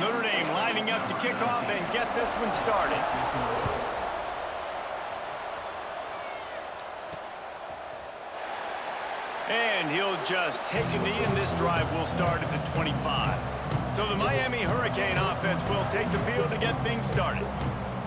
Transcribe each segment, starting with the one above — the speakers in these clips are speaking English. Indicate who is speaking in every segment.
Speaker 1: Notre Dame lining up to kick off and get this one started. And he'll just take a knee, and this drive will start at the 25. So the Miami Hurricane offense will take the field to get things started.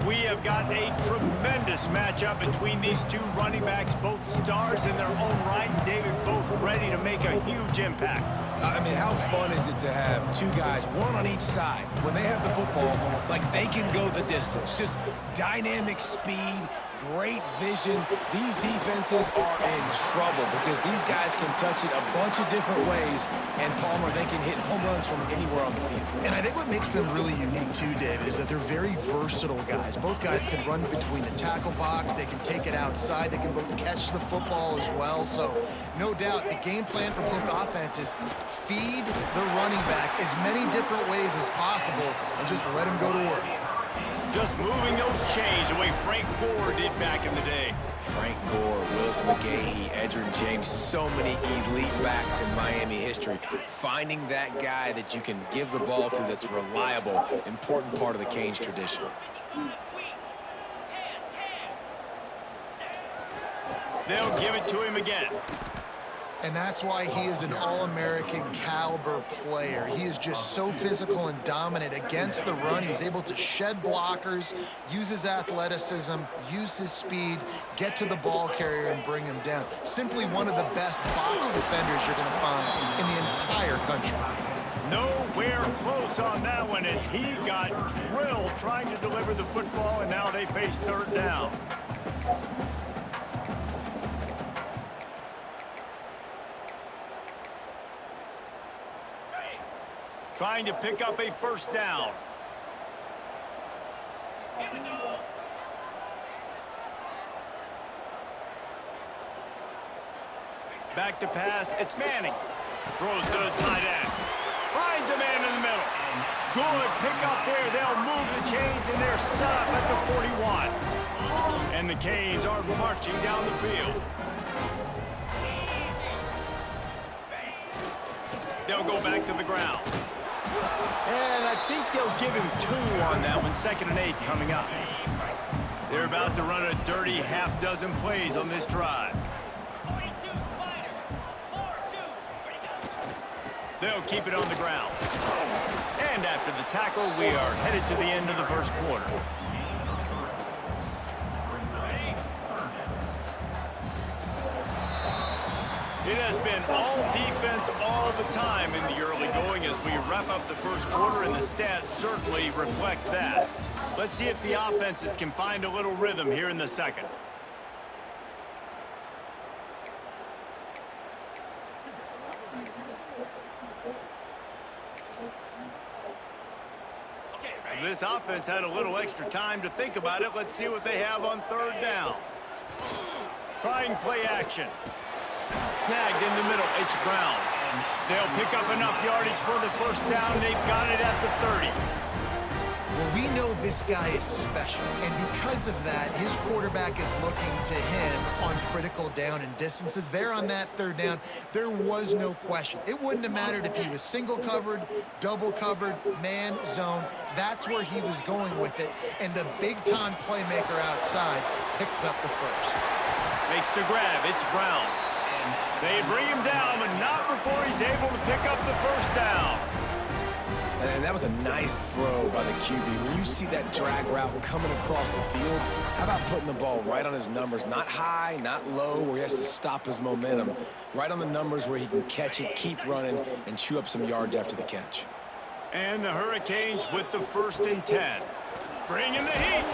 Speaker 1: We have got a tremendous matchup between these two running backs, both stars in their own right, and David, both ready to make a huge impact.
Speaker 2: I mean, how fun is it to have two guys, one on each side, when they have the football, like they can go the distance. Just dynamic speed, great vision. These defenses are in trouble because these guys can touch it a bunch of different ways, and Palmer, they can hit home runs from anywhere on the field.
Speaker 3: And I think what makes them really unique too, David, is that they're very versatile guys. Both guys can run between the tackle box, they can take it outside, they can both catch the football as well. So no doubt the game plan for both offenses, feed the running back as many different ways as possible and just let him go to work.
Speaker 1: Just moving those chains the way Frank Gore did back in the day.
Speaker 2: Frank Gore, Willis McGahee, Edgerrin James, so many elite backs in Miami history. Finding that guy that you can give the ball to that's reliable, important part of the Canes tradition.
Speaker 1: They'll give it to him again.
Speaker 3: And that's why he is an All-American caliber player. He is just so physical and dominant against the run. He's able to shed blockers, use his athleticism, use his speed, get to the ball carrier and bring him down. Simply one of the best box defenders you're going to find in the entire country.
Speaker 1: Nowhere close on that one as he got drilled trying to deliver the football, and now they face third down. Trying to pick up a first down. Back to pass, it's Manning. Throws to the tight end. Finds a man in the middle. Good pick up there. They'll move the chains, and they're set up at the 41. And the Canes are marching down the field. They'll go back to the ground. And I think they'll give him 2 on that one, 2nd and 8 coming up. They're about to run a dirty half-dozen plays on this drive. They'll keep it on the ground. And after the tackle, we are headed to the end of the first quarter. It has been all defense all the time in the early going as we wrap up the first quarter, and the stats certainly reflect that. Let's see if the offenses can find a little rhythm here in the second. This offense had a little extra time to think about it. Let's see what they have on third down. Trying play action. Snagged in the middle, it's Brown. They'll pick up enough yardage for the first down. They've got it at the 30.
Speaker 3: Well, we know this guy is special, and because of that, his quarterback is looking to him on critical down and distances. There on that third down, there was no question. It wouldn't have mattered if he was single covered, double covered, man, zone. That's where he was going with it, and the big-time playmaker outside picks up the first.
Speaker 1: Makes the grab, it's Brown. They bring him down, but not before he's able to pick up the first down.
Speaker 2: And that was a nice throw by the QB. When you see that drag route coming across the field, how about putting the ball right on his numbers? Not high, not low, where he has to stop his momentum. Right on the numbers where he can catch it, keep running, and chew up some yards after the catch.
Speaker 1: And the Hurricanes with the 1st and 10. Bringing the heat.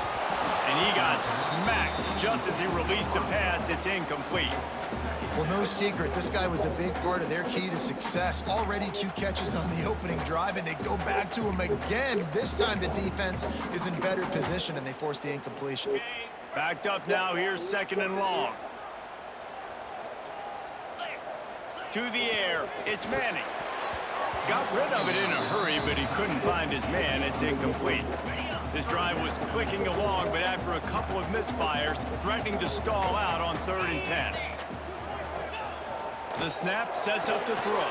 Speaker 1: And he got smacked just as he released the pass. It's incomplete.
Speaker 3: Well, no secret, this guy was a big part of their key to success. Already 2 catches on the opening drive, and they go back to him again. This time the defense is in better position, and they force the incompletion.
Speaker 1: Backed up now, here's 2nd and long. To the air, it's Manning. Got rid of it in a hurry, but he couldn't find his man. It's incomplete. This drive was clicking along, but after a couple of misfires, threatening to stall out on 3rd and 10. The snap sets up the throw.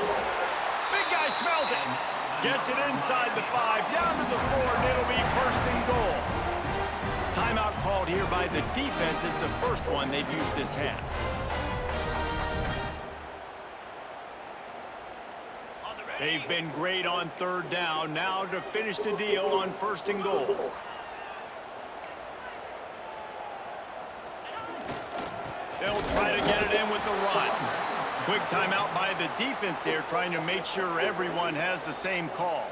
Speaker 1: Big guy smells it. Gets it inside the 5, down to the 4, and it'll be first and goal. Timeout called here by the defense. It's the first one they've used this half. They've been great on third down. Now to finish the deal on first and goal. They'll try to get it in with the run. Quick timeout by the defense there, trying to make sure everyone has the same call.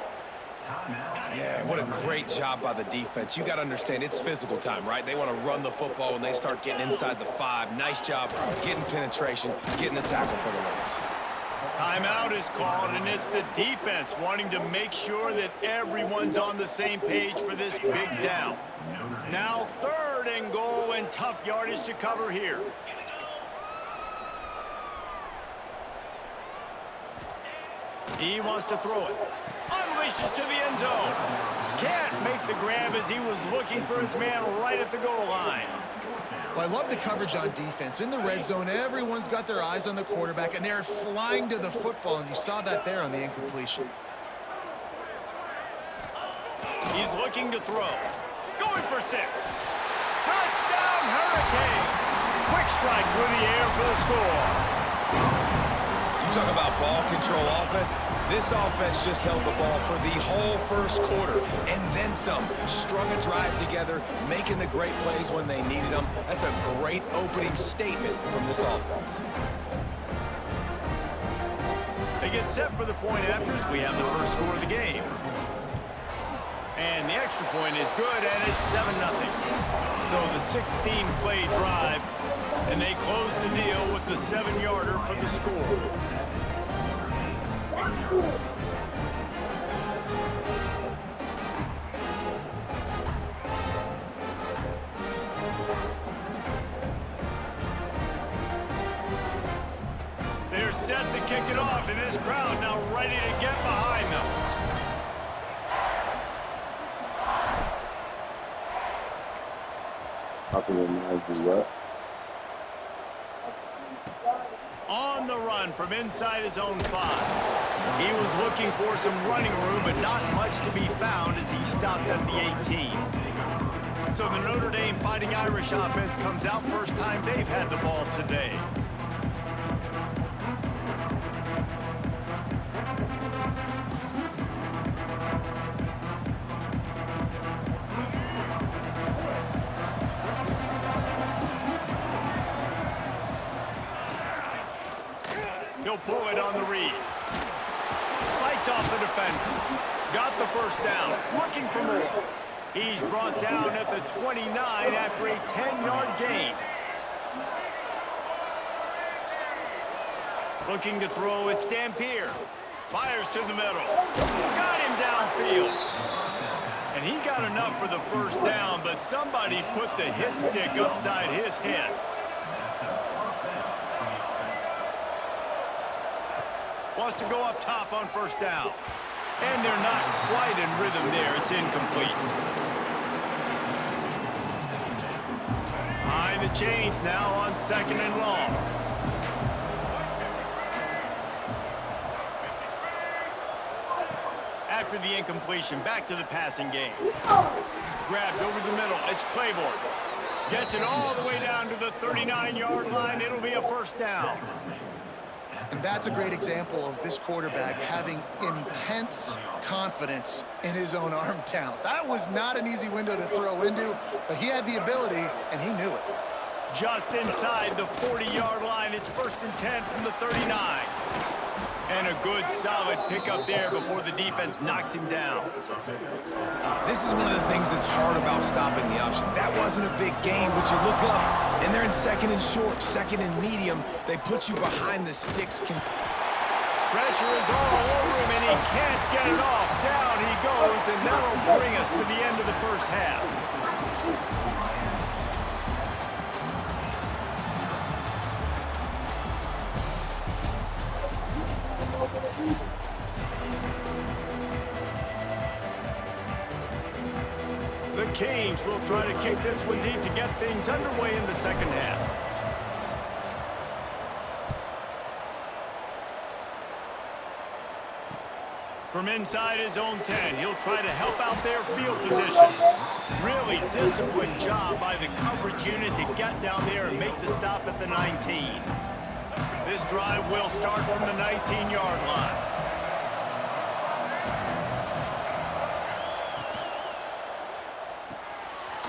Speaker 2: Yeah, what a great job by the defense. You got to understand, it's physical time, right? They want to run the football when they start getting inside the 5. Nice job getting penetration, getting the tackle for the loss.
Speaker 1: Timeout is called, and it's the defense wanting to make sure that everyone's on the same page for this big down. Now third and goal, and tough yardage to cover here. He wants to throw it. Unleashes to the end zone. Can't make the grab as he was looking for his man right at the goal line.
Speaker 3: Well, I love the coverage on defense. In the red zone, everyone's got their eyes on the quarterback, and they're flying to the football, and you saw that there on the incompletion.
Speaker 1: He's looking to throw. Going for 6. Touchdown, Hurricane! Quick strike through the air for the score.
Speaker 2: You talk about ball control offense. This offense just held the ball for the whole first quarter and then some. Strung a drive together, making the great plays when they needed them. That's a great opening statement from this offense.
Speaker 1: They get set for the point after as we have the first score of the game. And the extra point is good, and it's 7-0. So the 16-play drive, and they close the deal with the 7-yarder for the score. They're set to kick it off, and this crowd now ready to get behind them. On the run from inside his own 5. He was looking for some running room, but not much to be found as he stopped at the 18. So the Notre Dame Fighting Irish offense comes out first time they've had the ball today. He'll pull it on the read. Fights off the defender. Got the first down. Looking for more. He's brought down at the 29 after a 10-yard gain. Looking to throw, it's Dampier. Fires to the middle. Got him downfield. And he got enough for the first down, but somebody put the hit stick upside his head. Wants to go up top on first down. And they're not quite in rhythm there. It's incomplete. Behind the chains now on 2nd and long. After the incompletion, back to the passing game. Grabbed over the middle. It's Claiborne. Gets it all the way down to the 39-yard line. It'll be a first down.
Speaker 3: And that's a great example of this quarterback having intense confidence in his own arm talent. That was not an easy window to throw into, but he had the ability, and he knew it.
Speaker 1: Just inside the 40-yard line, it's 1st and 10 from the 39. And a good, solid pickup there before the defense knocks him down.
Speaker 2: This is one of the things that's hard about stopping the option. That wasn't a big gain, but you look up, and they're in 2nd and short, 2nd and medium. They put you behind the sticks.
Speaker 1: Pressure is all over him, and he can't get it off. Down he goes, and that'll bring us to the end of the first half. The Canes will try to kick this one deep to get things underway in the second half. From inside his own 10, he'll try to help out their field position. Really disciplined job by the coverage unit to get down there and make the stop at the 19. This drive will start from the 19-yard line.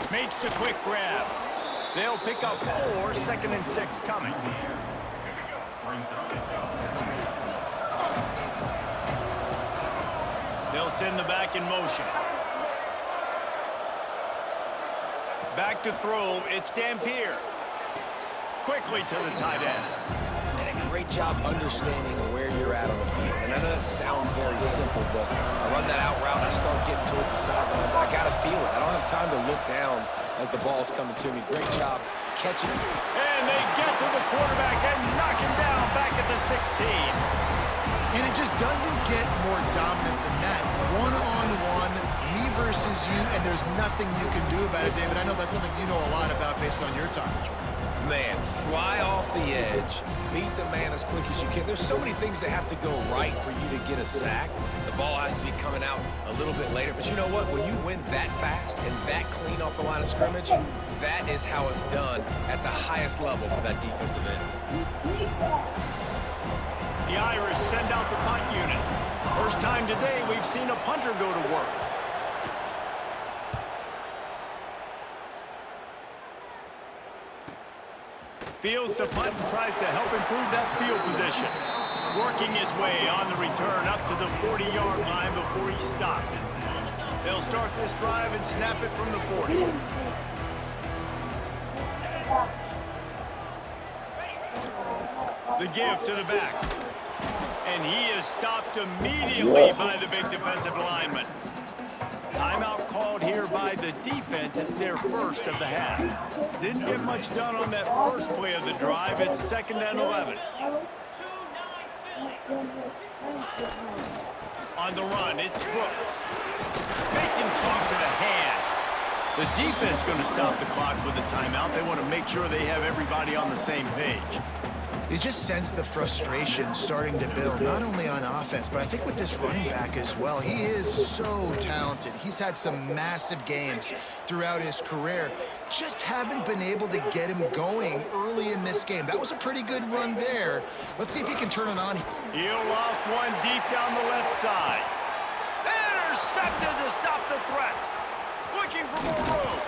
Speaker 1: Makes the quick grab. They'll pick up 4, 2nd and 6 coming. They'll send the back in motion. Back to throw, it's Dampier. Quickly to the tight end.
Speaker 2: And a great job understanding where you're at on the field. And I know that sounds very simple, but I run that out route, I start getting towards the sidelines. I got to feel it. I don't have time to look down as the ball's coming to me. Great job catching it.
Speaker 1: And they get to the quarterback and knock him down back at the 16.
Speaker 3: And it just doesn't get more dominant than that. One-on-one, me versus you, and there's nothing you can do about it, David. I know that's something you know a lot about based on your time.
Speaker 2: Man, fly off the edge, beat the man as quick as you can. There's so many things that have to go right for you to get a sack. The ball has to be coming out a little bit later. But you know what? When you win that fast and that clean off the line of scrimmage, that is how it's done at the highest level for that defensive end.
Speaker 1: The Irish send out the punt unit. First time today we've seen a punter go to work. Fields the punt and tries to help improve that field position. Working his way on the return up to the 40-yard line before he stopped. They'll start this drive and snap it from the 40. The give to the back. And he is stopped immediately by the big defensive lineman. Timeout called here by the defense. It's their first of the half. Didn't get much done on that first play of the drive. It's 2nd and 11. On the run, it's Brooks. Makes him talk to the hand. The defense going to stop the clock with a timeout. They want to make sure they have everybody on the same page.
Speaker 3: You just sense the frustration starting to build, not only on offense, but I think with this running back as well. He is so talented. He's had some massive games throughout his career. Just haven't been able to get him going early in this game. That was a pretty good run there. Let's see if he can turn it on.
Speaker 1: He'll loft one deep down the left side. Intercepted to stop the threat. Looking for more room.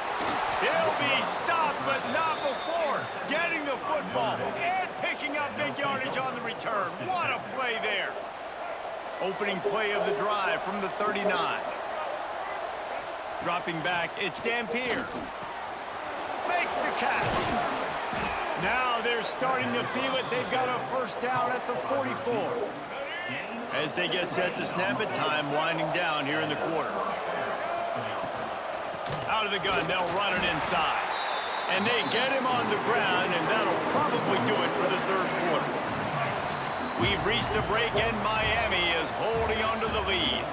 Speaker 1: He'll be stopped, but not before getting the football and picking up big yardage on the return. What a play there. Opening play of the drive from the 39. Dropping back, it's Dampier. Makes the catch. Now they're starting to feel it. They've got a first down at the 44. As they get set to snap it, time winding down here in the quarter. Out of the gun, they'll run it inside. And they get him on the ground, and that'll probably do it for the third quarter. We've reached a break, and Miami is holding on to the lead.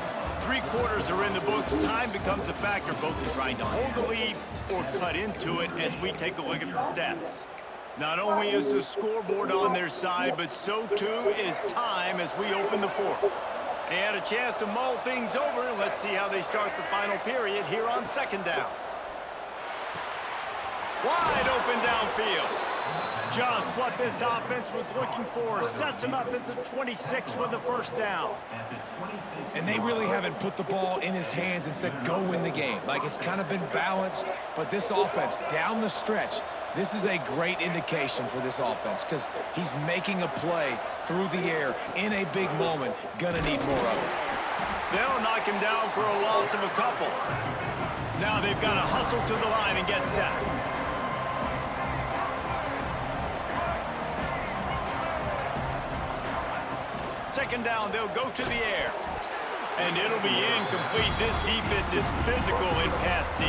Speaker 1: 3 quarters are in the books. Time becomes a factor, both in trying to hold the lead or cut into it as we take a look at the stats. Not only is the scoreboard on their side, but so too is time as we open the fourth. They had a chance to mull things over. Let's see how they start the final period here on 2nd down. Wide open downfield. Just what this offense was looking for. Sets him up at the 26 with the first down.
Speaker 2: And they really haven't put the ball in his hands and said, go win the game. Like, it's kind of been balanced, but this offense, down the stretch, this is a great indication for this offense because he's making a play through the air in a big moment. Gonna need more of it.
Speaker 1: They'll knock him down for a loss of a couple. Now they've got to hustle to the line and get sacked. Second down, they'll go to the air. And it'll be incomplete. This defense is physical in pass D.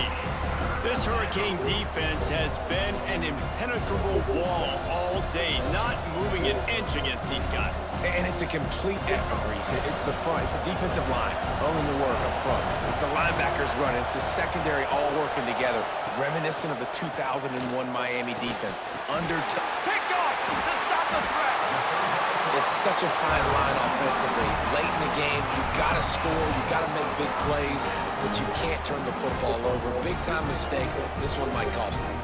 Speaker 1: This Hurricane defense has been an impenetrable wall all day, not moving an inch against these guys.
Speaker 2: And it's a complete effort, Reese. It's the front. It's the defensive line owning the work up front. It's the linebackers running. It's the secondary all working together, reminiscent of the 2001 Miami defense.
Speaker 1: Picked off to stop the threat.
Speaker 2: It's such a fine line offensively. Late in the game, you got to score, you got to make big plays, but you can't turn the football over. Big-time mistake. This one might cost him.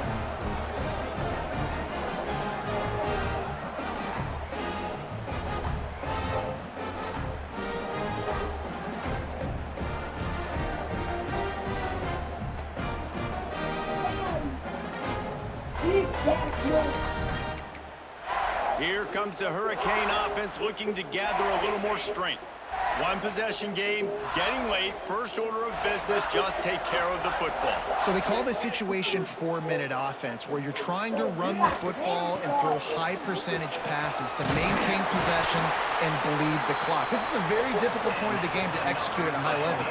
Speaker 1: Here comes the Hurricane offense looking to gather a little more strength. One possession game, getting late, first order of business, just take care of the football.
Speaker 3: So they call this situation 4-minute offense, where you're trying to run the football and throw high percentage passes to maintain possession and bleed the clock. This is a very difficult point of the game to execute at a high level.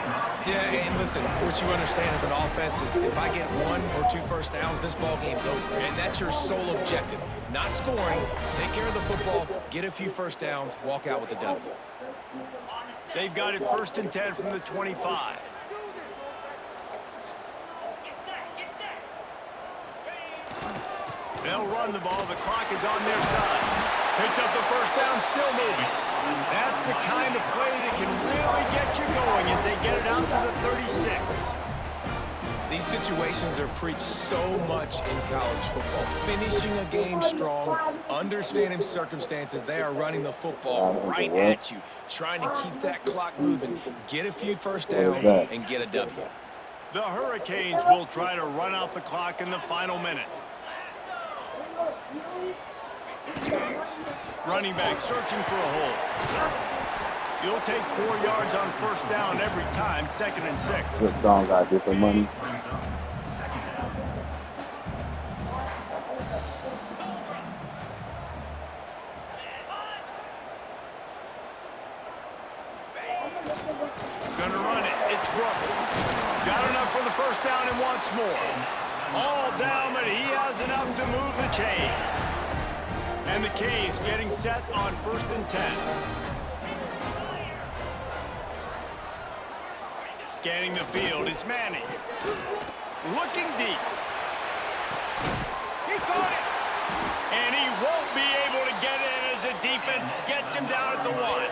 Speaker 2: Yeah, and listen, what you understand as an offense is if I get 1 or 2 first downs, this ball game's over. And that's your sole objective. Not scoring, take care of the football, get a few first downs, walk out with a W.
Speaker 1: They've got it 1st and 10 from the 25. They'll run the ball. The clock is on their side. Picks up the first down, still moving. That's the kind of play that can really get you going as they get it out to the 36.
Speaker 2: These situations are preached so much in college football. Finishing a game strong, understanding circumstances. They are running the football right at you, trying to keep that clock moving, get a few first downs, and get a W.
Speaker 1: The Hurricanes will try to run out the clock in the final minute. Running back searching for a hole. You'll take 4 yards on first down every time, 2nd and 6.
Speaker 4: Good song got different money.
Speaker 1: Gonna run it. It's Brooks. Got enough for the first down and wants more. All down, but he has enough to move the chains. And the Canes getting set on 1st and 10. Scanning the field, it's Manning. Looking deep. He caught it. And he won't be able to get in as the defense gets him down at the 1.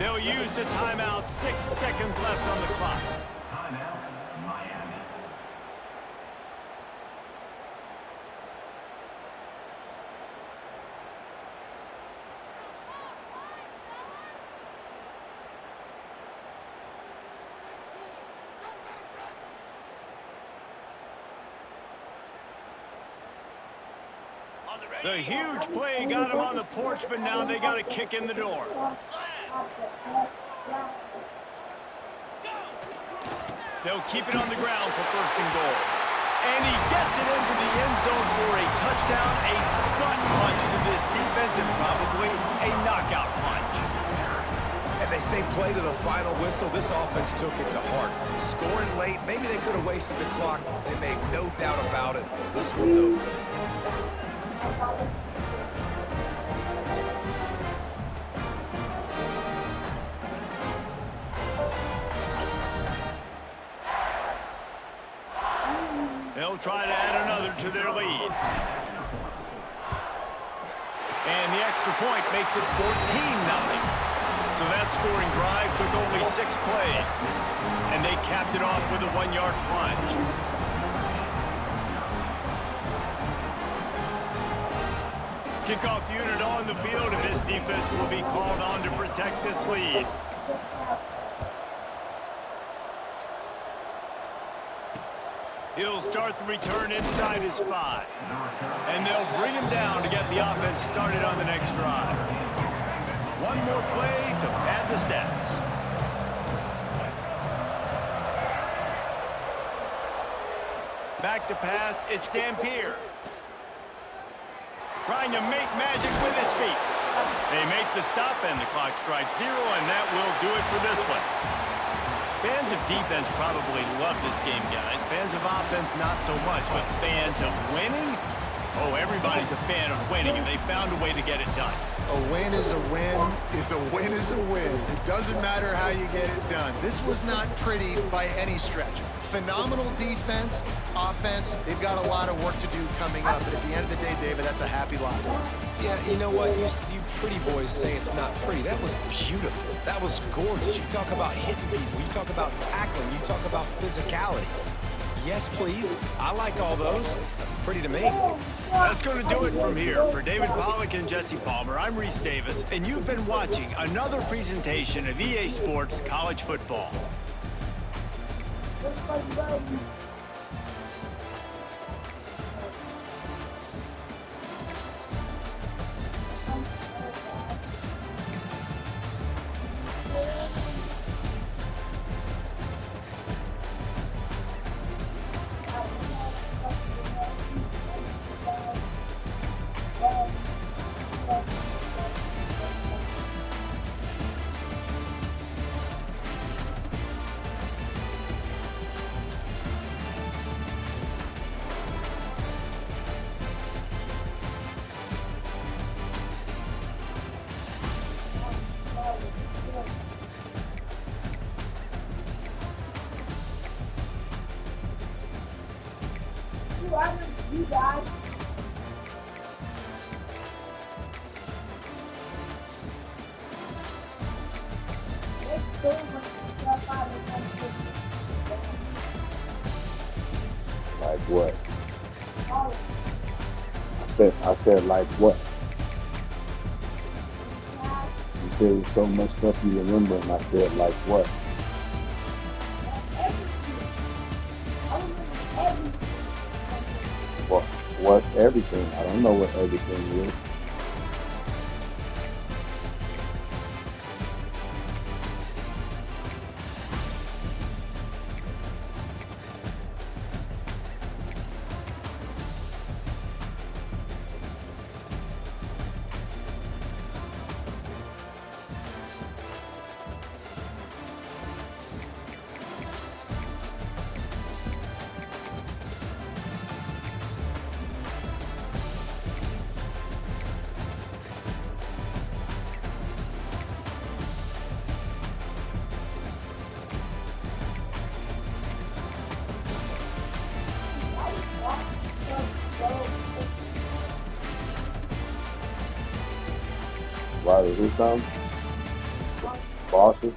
Speaker 1: They'll use the timeout, 6 seconds left on the clock.
Speaker 5: Timeout, Miami.
Speaker 1: The huge play got him on the porch, but now they got to kick in the door. They'll keep it on the ground for 1st and goal. And he gets it into the end zone for a touchdown, a gut punch to this defense, and probably a knockout punch.
Speaker 2: And they say play to the final whistle. This offense took it to heart. Scoring late, maybe they could have wasted the clock. They made no doubt about it. This one's over.
Speaker 1: They'll try to add another to their lead. And the extra point makes it 14-0. So that scoring drive took only 6 plays. And they capped it off with a 1-yard plunge. Kickoff unit on the field, and this defense will be called on to protect this lead. He'll start the return inside his 5. And they'll bring him down to get the offense started on the next drive. One more play to pad the stats. Back to pass, it's Dampier. Trying to make magic with his feet. They make the stop, and the clock strikes 0, and that will do it for this one. Fans of defense probably love this game, guys. Fans of offense, not so much. But fans of winning? Oh, everybody's a fan of winning, and they found a way to get it done.
Speaker 3: A win is a win is a win is a win. It doesn't matter how you get it done. This was not pretty by any stretch. phenomenal defense, offense. They've got a lot of work to do coming up. But at the end of the day, David, that's a happy lot.
Speaker 2: Yeah, you know what? You pretty boys say it's not pretty. That was beautiful. That was gorgeous. You talk about hitting people. You talk about tackling. You talk about physicality. Yes, please. I like all those. It's pretty to me.
Speaker 1: That's going to do it from here. For David Pollack and Jesse Palmer, I'm Reese Davis, and you've been watching another presentation of EA Sports College Football.
Speaker 4: You guys.
Speaker 6: Like what? I said like what? You said there's so much stuff you remember, and I said like what? What? What's everything? I don't know what everything is. Why did who come? Boston?